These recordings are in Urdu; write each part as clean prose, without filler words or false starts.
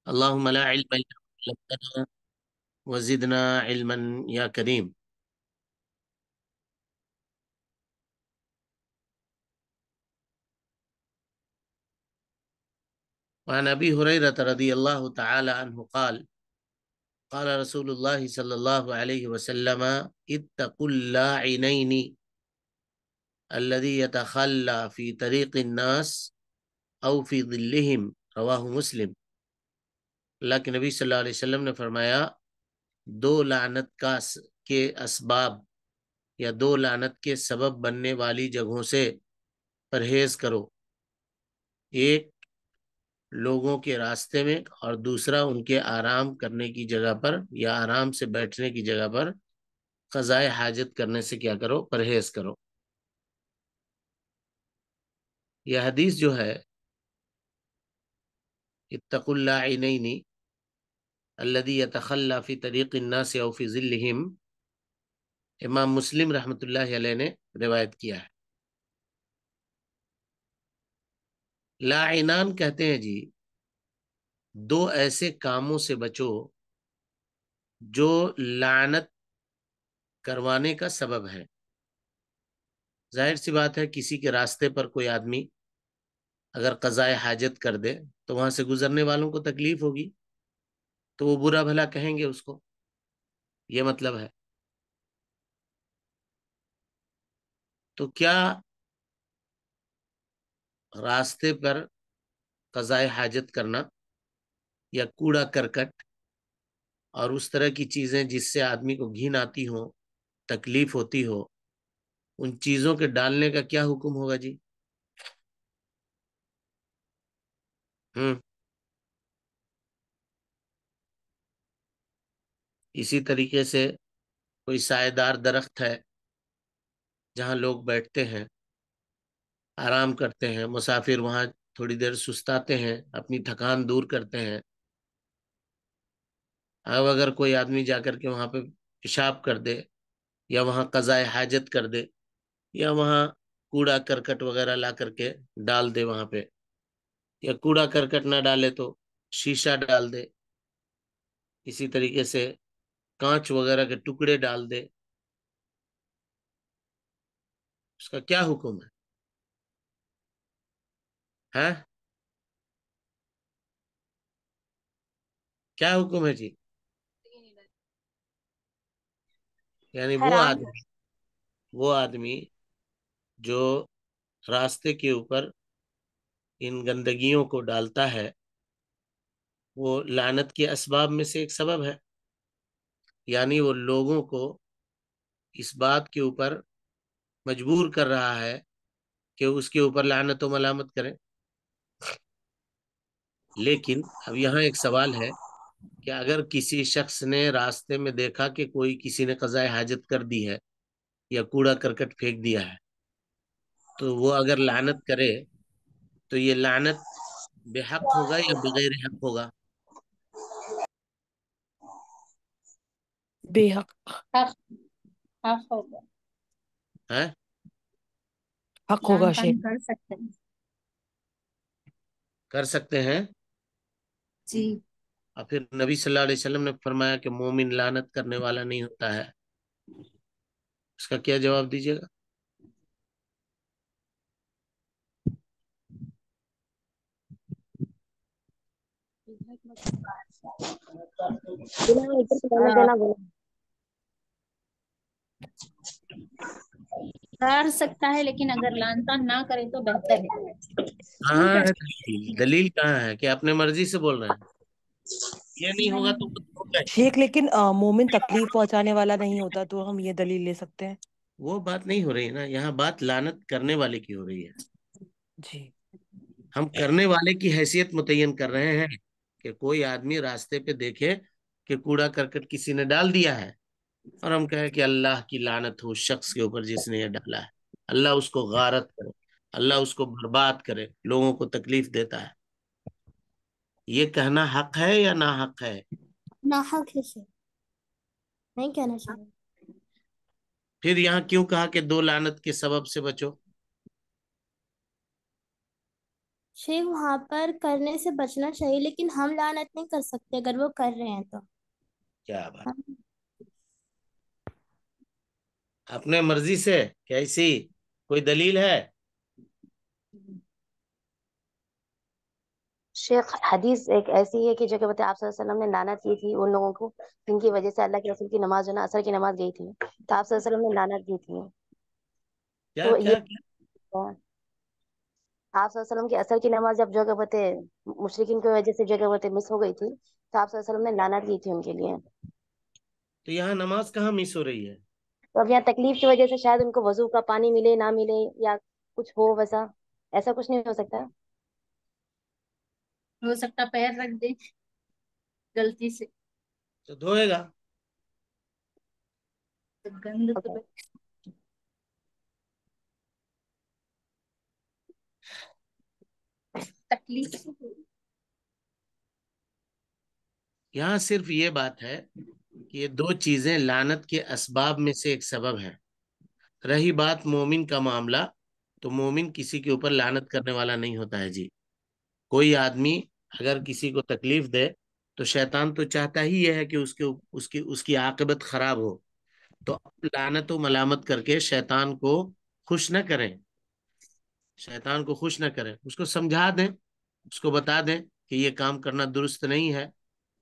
اللهم لا علم إلا ما علمتنا وزدنا علما يا كريم. وعن أبي هريرة رضي الله تعالى عنه قال قال رسول الله صلى الله عليه وسلم اتقوا اللاعنين الذي يتخلى في طريق الناس أو في ظلهم رواہ مسلم. اللہ کے نبی صلی اللہ علیہ وسلم نے فرمایا دو لعنت کے اسباب یا دو لعنت کے سبب بننے والی جگہوں سے پرہیز کرو. ایک لوگوں کے راستے میں اور دوسرا ان کے آرام کرنے کی جگہ پر یا آرام سے بیٹھنے کی جگہ پر قضائے حاجت کرنے سے کیا کرو؟ پرہیز کرو. یہ حدیث جو ہے اتقوا اللاعنین الذی یتخلی فی طریق الناس او فی ظلہم، امام مسلم رحمۃ اللہ علیہ نے روایت کیا ہے. لاعنان کہتے ہیں جی دو ایسے کاموں سے بچو جو لعنت کروانے کا سبب ہے. ظاہر سی بات ہے کسی کے راستے پر کوئی آدمی اگر قضائے حاجت کر دے تو وہاں سے گزرنے والوں کو تکلیف ہوگی تو وہ برا بھلا کہیں گے اس کو، یہ مطلب ہے. تو کیا راستے پر قضائے حاجت کرنا یا کوڑا کرکٹ اور اس طرح کی چیزیں جس سے آدمی کو گھن آتی ہو، تکلیف ہوتی ہو، ان چیزوں کے ڈالنے کا کیا حکم ہوگا جی؟ اسی طریقے سے کوئی سائے دار درخت ہے جہاں لوگ بیٹھتے ہیں، آرام کرتے ہیں، مسافر وہاں تھوڑی دیر سستاتے ہیں، اپنی تھکان دور کرتے ہیں. اب اگر کوئی آدمی جا کر کے وہاں پہ پیشاب کر دے یا وہاں قضائے حاجت کر دے یا وہاں کوڑا کرکٹ وغیرہ لا کر کے ڈال دے وہاں پہ، یا کوڑا کرکٹ نہ ڈالے تو شیشہ ڈال دے، اسی طریقے سے کانچ وغیرہ کے ٹکڑے ڈال دے، اس کا کیا حکم ہے؟ ہاں کیا حکم ہے جی؟ یعنی حرام. وہ آدمی جو راستے کے اوپر ان گندگیوں کو ڈالتا ہے وہ لعنت کے اسباب میں سے ایک سبب ہے. یعنی وہ لوگوں کو اس بات کے اوپر مجبور کر رہا ہے کہ اس کے اوپر لعنت و ملامت کریں. لیکن اب یہاں ایک سوال ہے کہ اگر کسی شخص نے راستے میں دیکھا کہ کوئی کسی نے قضائے حاجت کر دی ہے یا کوڑا کرکٹ پھینک دیا ہے تو وہ اگر لعنت کرے تو یہ لعنت بے حق ہوگا یا بغیر حق ہوگا؟ بے حق. حق حق ہوگا. ہے حق لان ہوگا تان شیخ. کر سکتے ہیں کر سکتے ہیں. جی. اور پھر نبی صلی اللہ علیہ وسلم نے فرمایا کہ مومن لعنت کرنے والا نہیں ہوتا ہے، اس کا کیا جواب دیجیے گا؟ کر سکتا ہے لیکن اگر لان تان نہ کرے تو بہتر ہے. کہاں ہے دلیل کہاں ہے کہ اپنے مرضی سے بول رہے ہیں یہ نہیں ہوگا تو ہوگا ہی؟ شیخ لیکن مومن تکلیف پہنچانے والا نہیں ہوتا تو ہم یہ دلیل لے سکتے ہیں. وہ بات نہیں ہو رہی نا، یہاں بات لعنت کرنے والے کی ہو رہی ہے. جی. ہم کرنے والے کی حیثیت متعین کر رہے ہیں کہ کوئی آدمی راستے پہ دیکھے کہ کوڑا کرکٹ کسی نے ڈال دیا ہے اور ہم کہیں کہ اللہ کی لعنت ہو اس شخص کے اوپر جس نے یہ ڈالا ہے، اللہ اس کو غارت کرے، اللہ اس کو برباد کرے، لوگوں کو تکلیف دیتا ہے. یہ کہنا حق ہے یا نا حق ہے؟ نہ حق ہے نہیں کہنا چاہیے. پھر یہاں کیوں کہا کہ دو لعنت کے سبب سے بچو؟ شیخ وہاں پر کرنے سے بچنا چاہیے، لیکن ہم لعنت نہیں کر سکتے اگر وہ کر رہے ہیں تو. کیا بات، ہم اپنے مرضی سے کیسی؟ کوئی دلیل ہے؟ شیخ حدیث ایک ایسی ہے کہ جو کہ بتا آپ صلی اللہ علیہ وسلم نے لعنت کی تھی ان لوگوں کو جن کی وجہ سے اللہ کے رسول کی نماز جو نا اثر کی نماز گئی تھی، تو آپ صلی اللہ علیہ وسلم نے لعنت کی تھی. کیا تو کیا یہ کیا؟ آپ صلی اللہ علیہ وسلم کی اثر کی نماز جب جو کہ بتے مشرکین کی وجہ سے جو کہ بتے مس ہو گئی تھی، تو آپ صلی اللہ علیہ وسلم نے لعنت کی تھی ان کے لیے. تو یہاں نماز کہاں مس ہو رہی ہے؟ تو اب یہاں تکلیف کی وجہ سے شاید ان کو وضو کا پانی ملے نہ ملے یا کچھ ہو ویسا، ایسا کچھ نہیں ہو سکتا. ہو سکتا پیر رکھ دے غلطی سے تو دھوئے گا. تو گند تو Okay. تکلیف سے یہاں صرف یہ بات ہے کہ یہ دو چیزیں لعنت کے اسباب میں سے ایک سبب ہے. رہی بات مومن کا معاملہ، تو مومن کسی کے اوپر لعنت کرنے والا نہیں ہوتا ہے جی. کوئی آدمی اگر کسی کو تکلیف دے تو شیطان تو چاہتا ہی یہ ہے کہ اس کی عاقبت خراب ہو. تو لعنت و ملامت کر کے شیطان کو خوش نہ کریں، شیطان کو خوش نہ کریں، اس کو سمجھا دیں، اس کو بتا دیں کہ یہ کام کرنا درست نہیں ہے،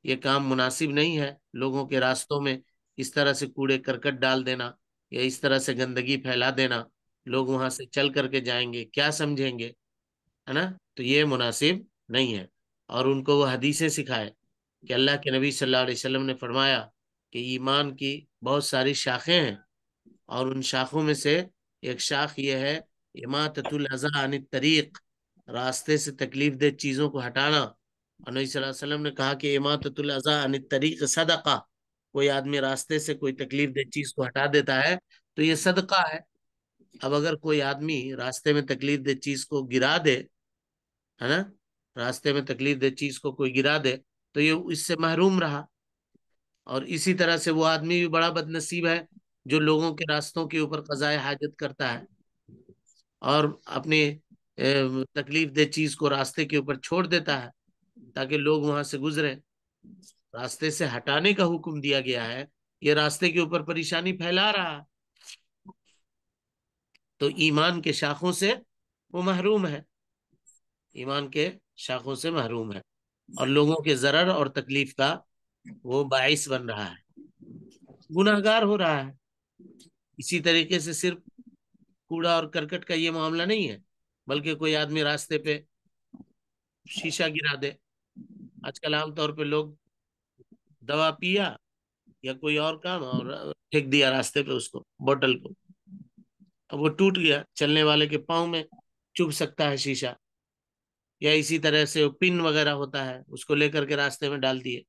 یہ کام مناسب نہیں ہے. لوگوں کے راستوں میں اس طرح سے کوڑے کرکٹ ڈال دینا یا اس طرح سے گندگی پھیلا دینا، لوگ وہاں سے چل کر کے جائیں گے، کیا سمجھیں گے، ہے نا؟ تو یہ مناسب نہیں ہے. اور ان کو وہ حدیثیں سکھائے کہ اللہ کے نبی صلی اللہ علیہ وسلم نے فرمایا کہ ایمان کی بہت ساری شاخیں ہیں، اور ان شاخوں میں سے ایک شاخ یہ ہے اماطۃ الاذی عن الطریق، راستے سے تکلیف دہ چیزوں کو ہٹانا. اور نبی صلی اللہ علیہ وسلم نے کہا کہ اماطۃ الاذی عن الطریق صدقہ، کوئی آدمی راستے سے کوئی تکلیف دہ چیز کو ہٹا دیتا ہے تو یہ صدقہ ہے. اب اگر کوئی آدمی راستے میں تکلیف دہ چیز کو گرا دے، ہے نا، راستے میں تکلیف دہ چیز کو کوئی گرا دے تو یہ اس سے محروم رہا. اور اسی طرح سے وہ آدمی بھی بڑا بد نصیب ہے جو لوگوں کے راستوں کے اوپر قضاء حاجت کرتا ہے اور اپنی تکلیف دہ چیز کو راستے کے اوپر چھوڑ دیتا ہے تاکہ لوگ وہاں سے گزرے. راستے سے ہٹانے کا حکم دیا گیا ہے، یہ راستے کے اوپر پریشانی پھیلا رہا ہے، تو ایمان کے شاخوں سے وہ محروم ہے، ایمان کے شاخوں سے محروم ہے، اور لوگوں کے ضرر اور تکلیف کا وہ باعث بن رہا ہے، گناہگار ہو رہا ہے. اسی طریقے سے صرف کوڑا اور کرکٹ کا یہ معاملہ نہیں ہے، بلکہ کوئی آدمی راستے پہ شیشہ گرا دے. آج کل عام طور پہ لوگ دوا پیا یا کوئی اور کام اور پھینک دیا راستے پہ اس کو، بوتل کو، اب وہ ٹوٹ گیا، چلنے والے کے پاؤں میں چبھ سکتا ہے شیشہ. یا اسی طرح سے پن وغیرہ ہوتا ہے، اس کو لے کر کے راستے میں ڈال دیے،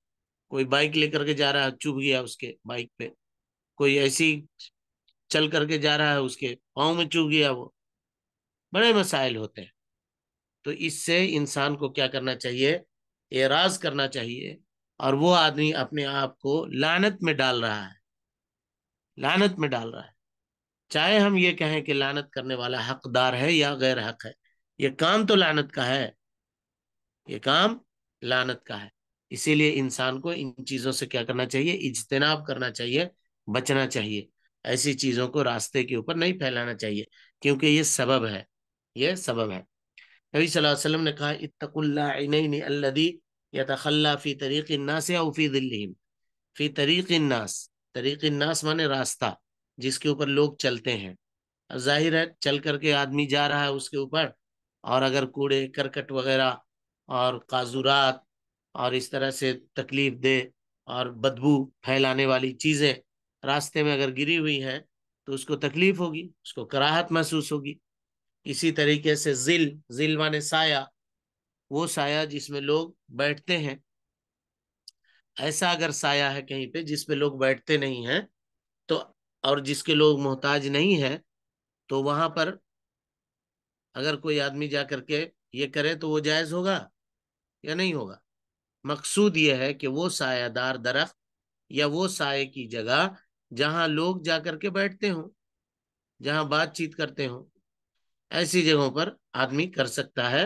کوئی بائک لے کر کے جا رہا ہے، چبھ گیا اس کے بائک پہ، کوئی ایسی چل کر کے جا رہا ہے اس کے پاؤں میں چبھ گیا. وہ بڑے مسائل ہوتے ہیں. تو اس سے انسان کو کیا کرنا چاہیے؟ اعراض کرنا چاہیے. اور وہ آدمی اپنے آپ کو لعنت میں ڈال رہا ہے، لعنت میں ڈال رہا ہے. چاہے ہم یہ کہیں کہ لعنت کرنے والا حقدار ہے یا غیر حق ہے، یہ کام تو لعنت کا ہے، یہ کام لعنت کا ہے. اسی لیے انسان کو ان چیزوں سے کیا کرنا چاہیے؟ اجتناب کرنا چاہیے، بچنا چاہیے. ایسی چیزوں کو راستے کے اوپر نہیں پھیلانا چاہیے کیونکہ یہ سبب ہے، یہ سبب ہے. نبی صلی اللہ علیہ وسلم نے کہا اتقوا اللاعنین الذی یتخلی فی طریق الناس او فی ظلہم. فی طریق الناس، طریق الناس مانے راستہ جس کے اوپر لوگ چلتے ہیں. ظاہر ہے چل کر کے آدمی جا رہا ہے اس کے اوپر، اور اگر کوڑے کرکٹ وغیرہ اور قاذورات اور اس طرح سے تکلیف دہ اور بدبو پھیلانے والی چیزیں راستے میں اگر گری ہوئی ہیں تو اس کو تکلیف ہوگی، اس کو کراہت محسوس ہوگی. اسی طریقے سے ذل مانے سایہ، وہ سایہ جس میں لوگ بیٹھتے ہیں، ایسا اگر سایہ ہے کہیں پہ جس پہ لوگ بیٹھتے نہیں ہیں تو، اور جس کے لوگ محتاج نہیں ہیں، تو وہاں پر اگر کوئی آدمی جا کر کے یہ کرے تو وہ جائز ہوگا یا نہیں ہوگا؟ مقصود یہ ہے کہ وہ سایہ دار درخت یا وہ سائے کی جگہ جہاں لوگ جا کر کے بیٹھتے ہوں، جہاں بات چیت کرتے ہوں، ایسی جگہوں پر آدمی کر سکتا ہے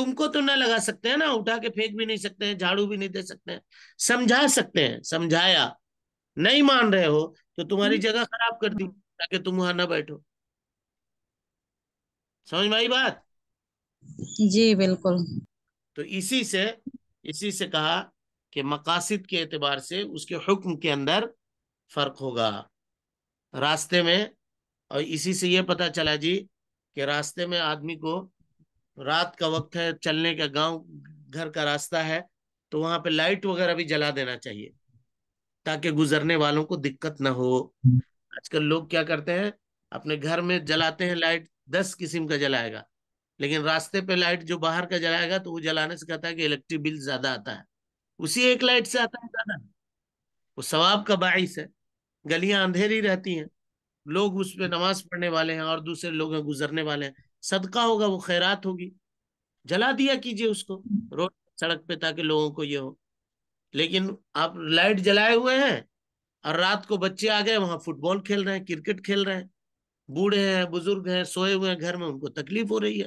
تم کو تو نہ لگا سکتے ہیں نا, اٹھا کے پھینک بھی نہیں سکتے ہیں, جھاڑو بھی نہیں دے سکتے ہیں, سمجھا سکتے ہیں, سمجھایا. نہیں مان رہے ہو تو تمہاری جگہ خراب کر دی تاکہ تم وہاں نہ بیٹھو. سمجھ میں آئی بات؟ جی بالکل. تو اسی سے کہا کہ مقاصد کے اعتبار سے اس کے حکم کے اندر فرق ہوگا راستے میں. اور اسی سے یہ پتا چلا جی کہ راستے میں آدمی کو رات کا وقت ہے, چلنے کا, گاؤں گھر کا راستہ ہے, تو وہاں پہ لائٹ وغیرہ بھی جلا دینا چاہیے تاکہ گزرنے والوں کو دقت نہ ہو. آج کل لوگ کیا کرتے ہیں, اپنے گھر میں جلاتے ہیں لائٹ, 10 قسم کا جلائے گا, لیکن راستے پہ لائٹ جو باہر کا جلائے گا تو وہ جلانے سے کہتا ہے کہ الیکٹرک بل زیادہ آتا ہے. اسی ایک لائٹ سے آتا ہے زیادہ, وہ ثواب کا باعث ہے. گلیاں اندھیری رہتی ہیں, لوگ اس پہ نماز پڑھنے والے ہیں اور دوسرے لوگ ہیں گزرنے والے ہیں, صدقہ ہوگا, وہ خیرات ہوگی. جلا دیا کیجئے اس کو روڈ سڑک پہ تاکہ لوگوں کو یہ ہو. لیکن آپ لائٹ جلائے ہوئے ہیں اور رات کو بچے آ گئے وہاں فٹ بال کھیل رہے ہیں, کرکٹ کھیل رہے ہیں, بوڑھے ہیں, بزرگ ہیں, سوئے ہوئے ہیں گھر میں, ان کو تکلیف ہو رہی ہے.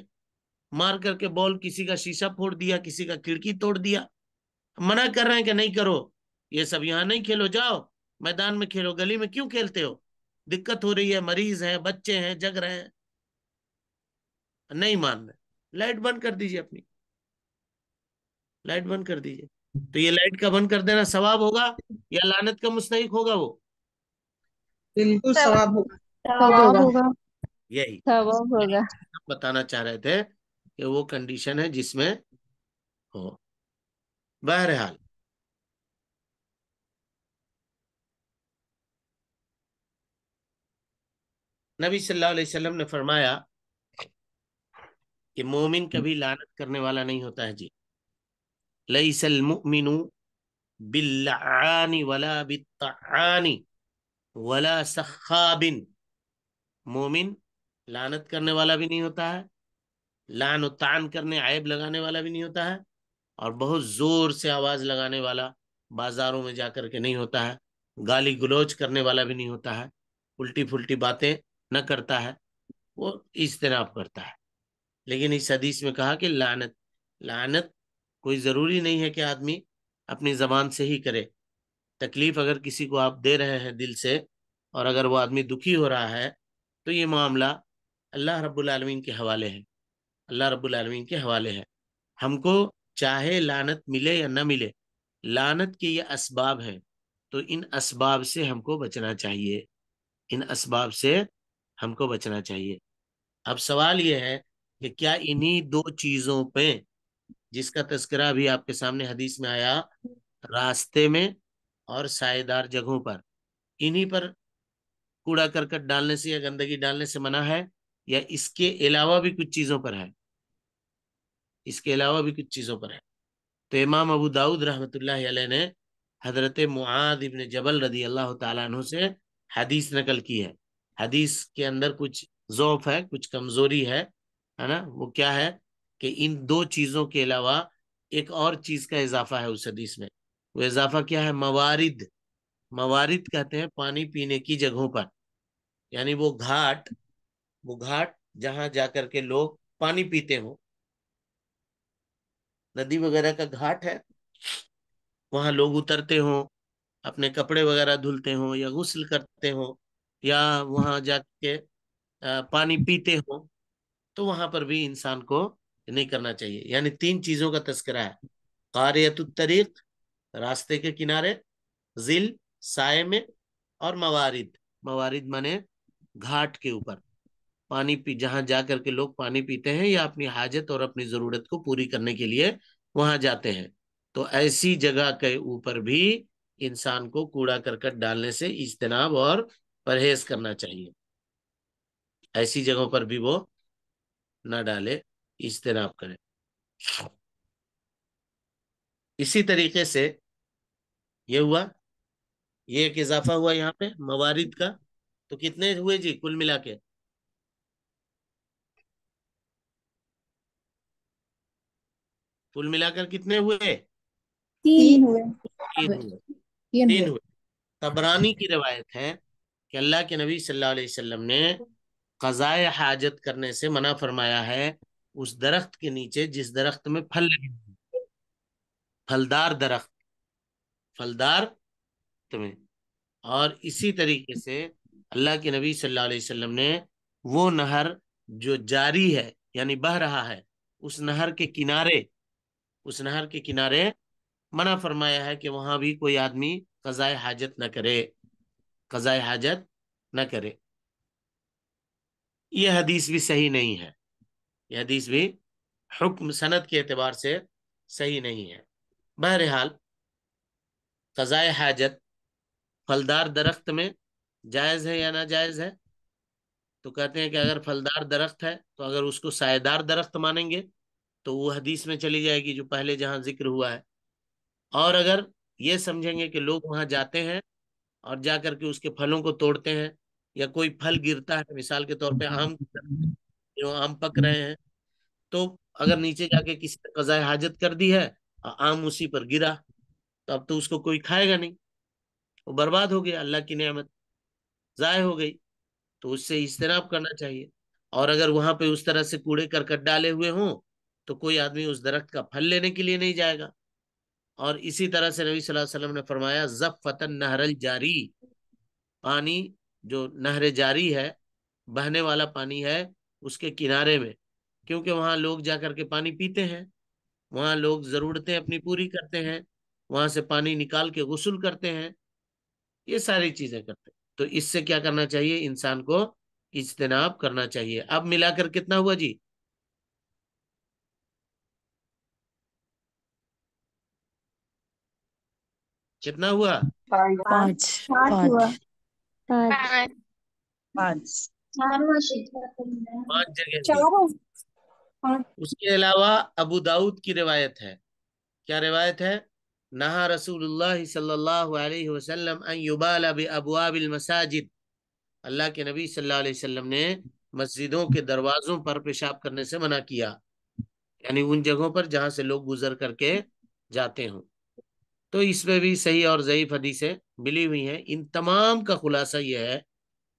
مار کر کے بال کسی کا شیشہ پھوڑ دیا, کسی کا کھڑکی توڑ دیا. منع کر رہے ہیں کہ نہیں کرو, یہ سب یہاں نہیں کھیلو, جاؤ میدان میں کھیلو, گلی میں کیوں کھیلتے ہو, دقت ہو رہی ہے, مریض ہیں, بچے ہیں, جگ رہے ہیں. نہیں مان رہے, لائٹ بند کر دیجئے, اپنی لائٹ بند کر دیجئے. تو یہ لائٹ کا بند کر دینا ثواب ہوگا یا لعنت کا مستحق ہوگا؟ وہ بالکل ثواب ہوگا. ثواب ہوگا. یہی ثواب ہوگا. ہم بتانا چاہ رہے تھے کہ وہ کنڈیشن ہے جس میں ہو. بہرحال نبی صلی اللہ علیہ وسلم نے فرمایا کہ مومن کبھی لعنت کرنے والا نہیں ہوتا ہے. جی, لیس المؤمن باللعان ولا بالطعان ولا سخاب. مومن لعنت کرنے والا بھی نہیں ہوتا ہے, لعن و طعن کرنے, عیب لگانے والا بھی نہیں ہوتا ہے, اور بہت زور سے آواز لگانے والا بازاروں میں جا کر کے نہیں ہوتا ہے, گالی گلوچ کرنے والا بھی نہیں ہوتا ہے, الٹی پھلٹی باتیں نہ کرتا ہے, وہ اجتناب کرتا ہے. لیکن اس حدیث میں کہا کہ لعنت کوئی ضروری نہیں ہے کہ آدمی اپنی زبان سے ہی کرے. تکلیف اگر کسی کو آپ دے رہے ہیں دل سے, اور اگر وہ آدمی دکھی ہو رہا ہے, تو یہ معاملہ اللہ رب العالمین کے حوالے ہے. اللہ رب العالمین کے حوالے ہے. ہم کو چاہے لعنت ملے یا نہ ملے, لعنت کے یہ اسباب ہیں, تو ان اسباب سے ہم کو بچنا چاہیے, ان اسباب سے ہم کو بچنا چاہیے. اب سوال یہ ہے کہ کیا انہی 2 چیزوں پہ, جس کا تذکرہ بھی آپ کے سامنے حدیث میں آیا, راستے میں اور سائے دار جگہوں پر, انہی پر کوڑا کرکٹ ڈالنے سے یا گندگی ڈالنے سے منع ہے, یا اس کے علاوہ بھی کچھ چیزوں پر ہے؟ اس کے علاوہ بھی کچھ چیزوں پر ہے. تو امام ابو داؤد رحمۃ اللہ علیہ نے حضرت معاذ ابن جبل رضی اللہ تعالیٰ عنہ سے حدیث نقل کی ہے. حدیث کے اندر کچھ ضعف ہے, کچھ کمزوری ہے نا. وہ کیا ہے کہ ان 2 چیزوں کے علاوہ ایک اور چیز کا اضافہ ہے اس حدیث میں. وہ اضافہ کیا ہے؟ موارد. موارد کہتے ہیں پانی پینے کی جگہوں پر, یعنی وہ گھاٹ جہاں جا کر کے لوگ پانی پیتے ہوں, ندی وغیرہ کا گھاٹ ہے, وہاں لوگ اترتے ہوں, اپنے کپڑے وغیرہ دھلتے ہوں یا غسل کرتے ہوں, یا وہاں جا کے پانی پیتے ہوں, تو وہاں پر بھی انسان کو نہیں کرنا چاہیے. یعنی 3 چیزوں کا تذکرہ ہے: قاریۃ الطریق, راستے کے کنارے, ذل, سائے میں, اور موارد مانے گھاٹ کے اوپر پانی جہاں جا کر کے لوگ پانی پیتے ہیں یا اپنی حاجت اور اپنی ضرورت کو پوری کرنے کے لیے وہاں جاتے ہیں. تو ایسی جگہ کے اوپر بھی انسان کو کوڑا کرکٹ ڈالنے سے اجتناب اور پرہیز کرنا چاہیے. ایسی جگہوں پر بھی وہ نہ ڈالے, اجتناب کرے. اسی طریقے سے یہ ہوا, یہ ایک اضافہ ہوا یہاں پہ موارد کا. تو کتنے ہوئے جی کل ملا کے؟ کل ملا کر کتنے ہوئے؟ 3 ہوئے. 3 ہوئے. طبرانی کی روایت ہے کہ اللہ کے نبی صلی اللہ علیہ وسلم نے قضاء حاجت کرنے سے منع فرمایا ہے اس درخت کے نیچے جس درخت میں پھل لگے ہیں، پھلدار درخت، پھلدار میں. اور اسی طریقے سے اللہ کے نبی صلی اللہ علیہ وسلم نے وہ نہر جو جاری ہے یعنی بہہ رہا ہے، اس نہر کے کنارے، اس نہر کے کنارے منع فرمایا ہے کہ وہاں بھی کوئی آدمی قضائے حاجت نہ کرے، قضائے حاجت نہ کرے. یہ حدیث بھی صحیح نہیں ہے، یہ حدیث بھی حکم سند کے اعتبار سے صحیح نہیں ہے. بہرحال قضائے حاجت پھلدار درخت میں جائز ہے یا ناجائز ہے؟ تو کہتے ہیں کہ اگر پھلدار درخت ہے تو اگر اس کو سایہ دار درخت مانیں گے تو وہ حدیث میں چلی جائے گی جو پہلے جہاں ذکر ہوا ہے. اور اگر یہ سمجھیں گے کہ لوگ وہاں جاتے ہیں اور جا کر کے اس کے پھلوں کو توڑتے ہیں، یا کوئی پھل گرتا ہے، مثال کے طور پہ آم، جو آم پک رہے ہیں، تو اگر نیچے جا کے کسی نے قضاء حاجت کر دی ہے اور آم اسی پر گرا تو اب تو اس کو کوئی کھائے گا نہیں، وہ برباد ہو گیا، اللہ کی نعمت ضائع ہو گئی. تو اس سے اجتناب کرنا چاہیے. اور اگر وہاں پہ اس طرح سے کوڑے کرکٹ ڈالے ہوئے ہوں تو کوئی آدمی اس درخت کا پھل لینے کے لیے نہیں جائے گا. اور اسی طرح سے نبی صلی اللہ علیہ وسلم نے فرمایا زفتن نہر الجاری، پانی جو نہر جاری ہے، بہنے والا پانی ہے، اس کے کنارے میں، کیونکہ وہاں لوگ جا کر کے پانی پیتے ہیں، وہاں لوگ ضرورتیں اپنی پوری کرتے ہیں، وہاں سے پانی نکال کے غسل کرتے ہیں، یہ ساری چیزیں کرتے ہیں. تو اس سے کیا کرنا چاہیے؟ انسان کو اجتناب کرنا چاہیے. اب ملا کر کتنا ہوا جی؟ کتنا ہوا؟ 5 5 ہوا. 5 5 5 جگہ ہوئی. اس کے علاوہ ابو داؤد کی روایت ہے. کیا روایت ہے؟ نہا رسول اللہ صلی اللہ علیہ وسلم ان یبال بابواب المساجد، اللہ کے نبی صلی اللہ علیہ وسلم نے مسجدوں کے دروازوں پر پیشاب کرنے سے منع کیا، یعنی ان جگہوں پر جہاں سے لوگ گزر کر کے جاتے ہوں. تو اس میں بھی صحیح اور ضعیف حدیثیں ملی ہوئی ہیں. ان تمام کا خلاصہ یہ ہے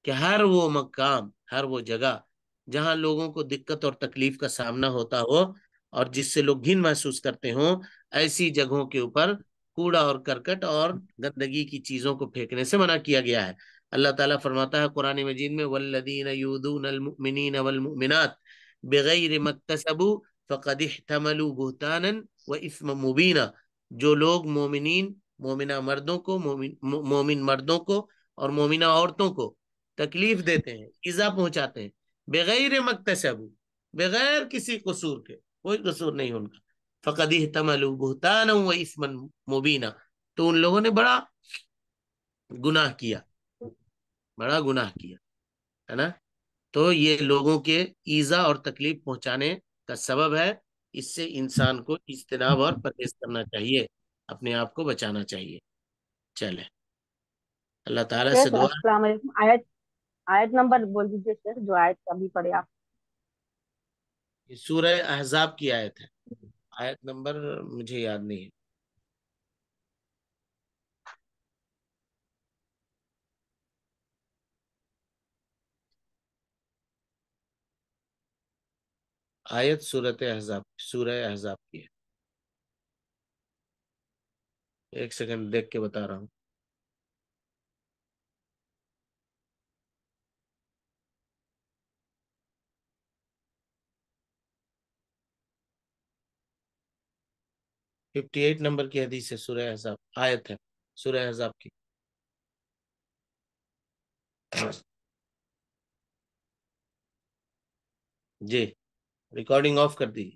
کہ ہر وہ مقام، ہر وہ جگہ جہاں لوگوں کو دقت اور تکلیف کا سامنا ہوتا ہو اور جس سے لوگ گھن محسوس کرتے ہوں، ایسی جگہوں کے اوپر کوڑا اور کرکٹ اور گندگی کی چیزوں کو پھینکنے سے منع کیا گیا ہے. اللہ تعالیٰ فرماتا ہے قرآن مجید میں والذین یؤذون المؤمنین والمؤمنات بغیر ما اکتسبوا فقد احتملوا بہتانا واثما مبینا، جو لوگ مومنہ مردوں کو، مومن مردوں کو اور مومنہ عورتوں کو تکلیف دیتے ہیں، ایذا پہنچاتے ہیں، بغیر مکتسب، بغیر کسی قصور کے، کوئی قصور نہیں ان کا، فقد احتملوا بہتانا واثما مبینا، تو ان لوگوں نے بڑا گناہ کیا، بڑا گناہ کیا، ہے نا. تو یہ لوگوں کے ایذا اور تکلیف پہنچانے کا سبب ہے. اس سے انسان کو اجتناب اور پرہیز کرنا چاہیے، اپنے آپ کو بچانا چاہیے. چلے اللہ تعالیٰ سے سر دعا. السلام علیکم. آیت نمبر بول دیجیے سر، جو آیت ابھی پڑھے آپ. یہ سورہ احزاب کی آیت ہے، آیت نمبر مجھے یاد نہیں ہے. آیت سورہ احزاب کی ہے. ایک سیکنڈ دیکھ کے بتا رہا ہوں. ففٹی 58 نمبر کی حدیث ہے، سورہ احزاب آیت ہے، سورہ احزاب کی. جی ریکارڈنگ آف کر دی.